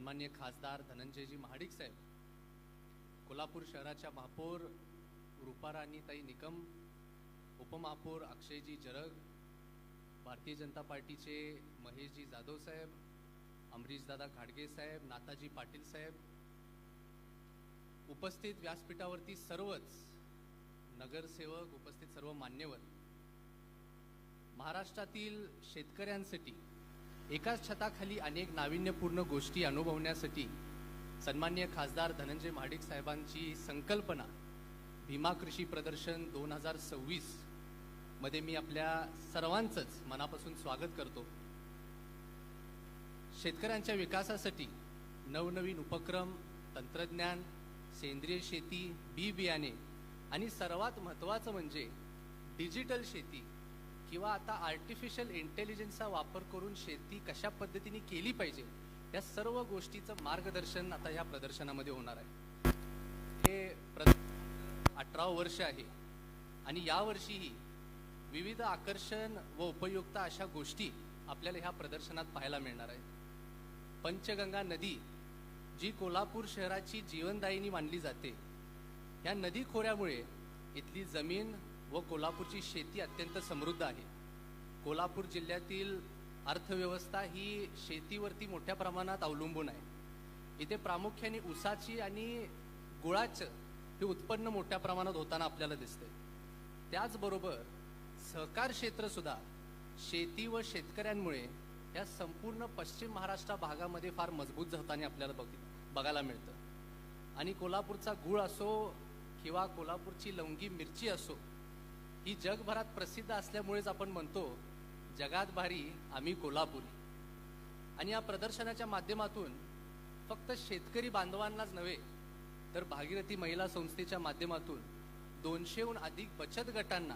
सन्माननीय खासदार धनंजयजी महाडिक साहेब, कोल्हापूर शहराच्या महापौर रूपाराणीताई निकम, उपमहापौर अक्षयजी जरग, भारतीय जनता पार्टीचे महेशजी जाधव साहेब, अमरीशदादा घाडगे साहेब, नाताजी पाटील साहेब, उपस्थित व्यासपीठावरती सर्वच नगरसेवक, उपस्थित सर्व मान्यवर, महाराष्ट्रातील शेतकऱ्यांसाठी एकाच छताखाली अनेक नाविन्यपूर्ण गोष्टी अनुभवण्यासाठी सन्माननीय खासदार धनंजय महाडिक साहेबांची संकल्पना भीमा कृषी प्रदर्शन 2026 मध्ये मी आपल्या सर्वांचंच मनापासून स्वागत करतो। शेतकऱ्यांच्या विकासासाठी नवनवीन उपक्रम, तंत्रज्ञान, सेंद्रिय शेती, बी बियाणे आणि सर्वात महत्त्वाचं म्हणजे डिजिटल शेती किंवा आता आर्टिफिशियल इंटेलिजन्सचा वापर करून शेती कशा पद्धतीने केली पाहिजे या सर्व गोष्टीचं मार्गदर्शन आता या प्रदर्शनामध्ये होणार आहे। हे 18 वर्ष आहे आणि यावर्षीही विविध आकर्षण व उपयुक्त अशा गोष्टी आपल्याला ह्या प्रदर्शनात पाहायला मिळणार आहेत। पंचगंगा नदी जी कोल्हापूर शहराची जीवनदायिनी मानली जाते, या नदी खोऱ्यामुळे इथली जमीन व कोल्हापूरची शेती अत्यंत समृद्ध आहे। कोल्हापूर जिल्ह्यातील अर्थव्यवस्था ही शेतीवरती मोठ्या प्रमाणात अवलंबून आहे। इथे प्रामुख्याने ऊसाची आणि गुळाचं हे उत्पन्न मोठ्या प्रमाणात होताना आपल्याला दिसते। त्याचबरोबर सहकार क्षेत्र सुद्धा शेती व शेतकऱ्यांमुळे या संपूर्ण पश्चिम महाराष्ट्र भागामध्ये फार मजबूत होताना आपल्याला बघायला मिळतं। आणि कोल्हापूरचा गुळ असो किंवा कोल्हापूरची लवंगी मिरची असो, ही जगभरात प्रसिद्ध असल्यामुळेच आपण म्हणतो जगात भारी आम्ही कोल्हापुरी। आणि या प्रदर्शनाच्या माध्यमातून फक्त शेतकरी बांधवांनाच नव्हे तर भागीरथी महिला संस्थेच्या माध्यमातून 200हून अधिक बचत गटांना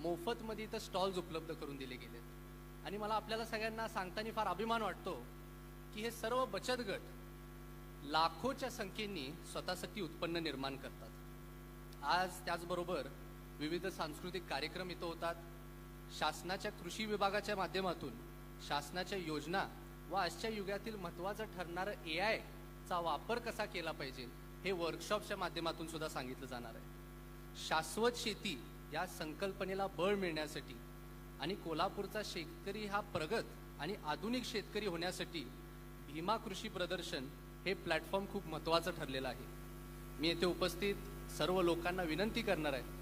मोफतमध्ये इथं स्टॉल्स उपलब्ध करून दिले गेलेत। आणि मला आपल्याला सगळ्यांना सांगताना फार अभिमान वाटतो की हे सर्व बचत गट लाखोच्या संख्येने स्वतःसाठी उत्पन्न निर्माण करतात। आज त्याचबरोबर विविध सांस्कृतिक कार्यक्रम इथं होतात। शासनाच्या कृषी विभागाच्या माध्यमातून शासनाच्या योजना व आजच्या युगातील महत्त्वाचं ठरणारं AI चा वापर कसा केला पाहिजे हे वर्कशॉपच्या माध्यमातून सुद्धा सांगितलं जाणार आहे। शाश्वत शेती या संकल्पनेला बळ मिळण्यासाठी आणि कोल्हापूरचा शेतकरी हा प्रगत आणि आधुनिक शेतकरी होण्यासाठी भीमा कृषी प्रदर्शन हे प्लॅटफॉर्म खूप महत्त्वाचं ठरलेलं आहे। मी येथे उपस्थित सर्व लोकांना विनंती करणार आहे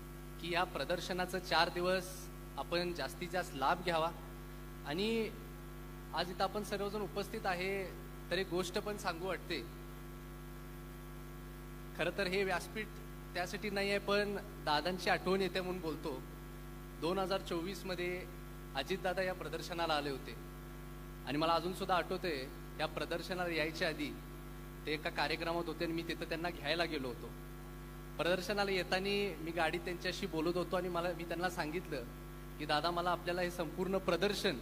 की या प्रदर्शनाचं 4 दिवस आपण जास्तीत जास्त लाभ घ्यावा। आणि आज इथं आपण सर्वजण उपस्थित आहे तर एक गोष्ट पण सांगू वाटते। खरं तर हे व्यासपीठ त्यासाठी नाही आहे, पण दादांची आठवण येते म्हणून बोलतो। 2024 मध्ये अजितदादा या प्रदर्शनाला आले होते आणि मला अजून सुद्धा आठवते या प्रदर्शनाला यायच्या आधी ते एका कार्यक्रमात होते आणि मी तिथं त्यांना घ्यायला गेलो होतो। प्रदर्शनाला येताना मी गाडीत त्यांच्याशी बोलत होतो आणि मी त्यांना सांगितलं की दादा मला आपल्याला हे संपूर्ण प्रदर्शन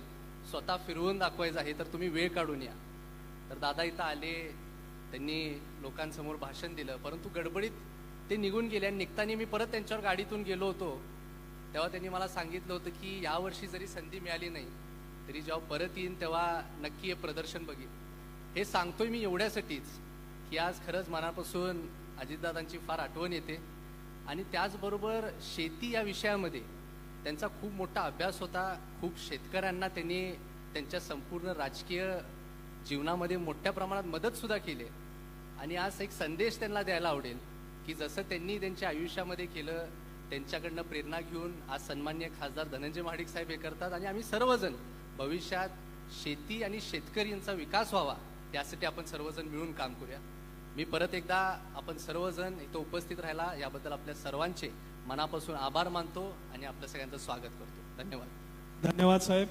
स्वतः फिरवून दाखवायचं आहे, तर तुम्ही वेळ काढून या। तर दादा इथं आले, त्यांनी लोकांसमोर भाषण दिलं, परंतु गडबडीत ते निघून गेले। आणि निघताना मी परत त्यांच्यावर गाडीतून गेलो होतो तेव्हा त्यांनी मला सांगितलं होतं की यावर्षी जरी संधी मिळाली नाही तरी जेव्हा परत येईन तेव्हा नक्की हे प्रदर्शन बघीन। हे सांगतोय मी एवढ्यासाठीच की आज खरंच मनापासून अजितदादांची फार आठवण येते। आणि त्याचबरोबर शेती या विषयामध्ये त्यांचा खूप मोठा अभ्यास होता। खूप शेतकऱ्यांना त्यांनी त्यांच्या संपूर्ण राजकीय जीवनामध्ये मोठ्या प्रमाणात मदत सुद्धा केली। आणि आज एक संदेश त्यांना द्यायला आवडेल की जसं त्यांनी त्यांच्या आयुष्यामध्ये केलं त्यांच्याकडनं प्रेरणा घेऊन आज सन्माननीय खासदार धनंजय महाडिक साहेब हे करतात। आणि आम्ही सर्वजण भविष्यात शेती आणि शेतकरी यांचा विकास व्हावा यासाठी आपण सर्वजण मिळून काम करूया। मी परत एकदा आपण सर्वजण इथं उपस्थित राहिला याबद्दल आपल्या सर्वांचे मनापासून आभार मानतो आणि आपल्या सगळ्यांचं स्वागत करतो। धन्यवाद। धन्यवाद साहेब।